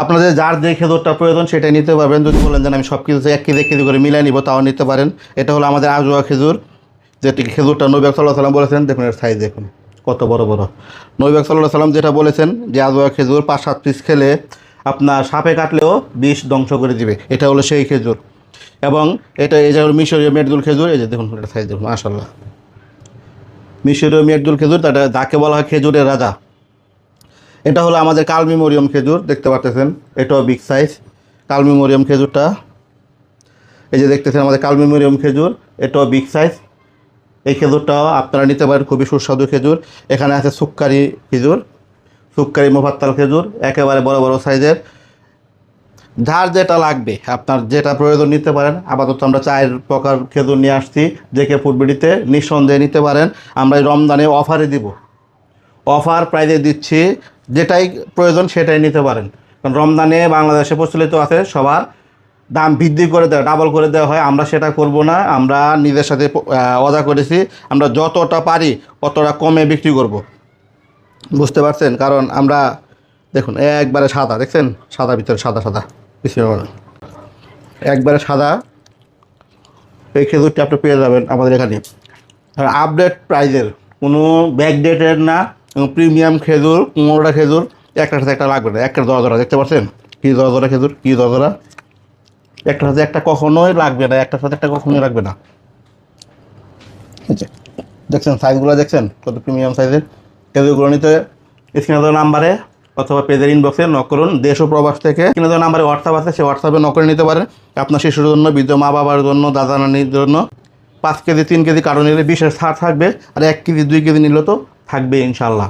আপনাদের যার যে খেজুরটা প্রয়োজন সেটাই নিতে পারবেন। যদি বলেন যে আমি সব কিছু 1 কেজি 1 কেজি করে মিলিয়ে নিব, তাও নিতে পারেন। এটা হলো আমাদের আজওয়া খেজুর, যেটি খেজুরটা নবী সাল্লাল্লাহু আলাইহি ওয়াসাল্লাম বলেছেন। দেখুন এর সাইজ দেখুন কত বড় বড়। নবী সাল্লাল্লাহু আলাইহি ওয়াসাল্লাম যেটা বলেছেন যে আজওয়া খেজুর 5-7 পিস খেলে আপনার সাপে কাটলেও বিষ ধ্বংস করে দিবে, এটা হলো সেই খেজুর। এবং এটা এই যে মিশরীয় মেটদুল খেজুর, এই যে দেখুন এটা সাইজ দেখুন মাশাআল্লাহ। মিশরীয় মেটদুল খেজুর, তাটা যাকে বলা হয় খেজুরের রাজা। এটা হলো আমাদের কালমি মরিয়ম খেজুর, দেখতে পাচ্ছেন এটাও বিগ সাইজ কালমি মরিয়ম খেজুরটা। এই যে দেখতেছেন আমাদের কালমি মরিয়ম খেজুর, এটাও বিগ সাইজ। এই খেজুরটাও আপনারা নিতে পারেন, খুবই সুস্বাদু খেজুর। এখানে আছে সুক্কারি খেজুর, সুক্কারি মোফাত্তাল খেজুর, একেবারে বড় বড় সাইজের। যার যেটা লাগবে, আপনার যেটা প্রয়োজন নিতে পারেন। আপাতত আমরা 4 প্রকার খেজুর নিয়ে আসছি, যে কে ফুডবিডিতে নিঃসন্দেহে নিতে পারেন। আমরা এই রমজানে অফারে দিব, অফার প্রাইজে দিচ্ছি, যেটাই প্রয়োজন সেটাই নিতে পারেন। কারণ রমজানে বাংলাদেশে প্রচলিত আছে সবার দাম বৃদ্ধি করে দেওয়া, ডাবল করে দেওয়া হয়। আমরা সেটা করব না, আমরা নিজের সাথে ওয়াদা করেছি আমরা যতটা পারি ততটা কমে বিক্রি করব, বুঝতে পারছেন? কারণ আমরা দেখুন একবারে সাদা, দেখছেন সাদা ভিতরে সাদা সাদা কিছু একবারে সাদা। এই খেজুরটি আপনি পেয়ে যাবেন আমাদের এখানে আর আপডেট প্রাইজের, কোনো ব্যাকডেটের না, এবং প্রিমিয়াম খেজুর। 15টা খেজুর একটার সাথে একটা লাগবে না, একটা দরা দরা, দেখতে পাচ্ছেন কী দরা দরা খেজুর, কী দরা দরা। একটার সাথে একটা কখনোই লাগবে না, একটার সাথে একটা কখনোই লাগবে না। দেখছেন সাইজগুলো, দেখছেন কত প্রিমিয়াম সাইজের খেজুরগুলো। নিতে স্ক্রিনে দেওয়া নাম্বারে অথবা পেজের ইনবক্সে নক করুন। দেশ ও প্রবাস থেকে স্ক্রিনে দেওয়া নাম্বারে হোয়াটসঅ্যাপ আছে, সেই হোয়াটসঅ্যাপে নক করে নিতে পারেন। আপনার শিশুর জন্য, বৃদ্ধ মা বাবার জন্য, দাদা নানির জন্য 5 কেজি 3 কেজি কার্টন নিলে 20% ছাড় থাকবে, আর 1 কেজি 2 কেজি নিলে তো থাকবে ইনশাল্লাহ।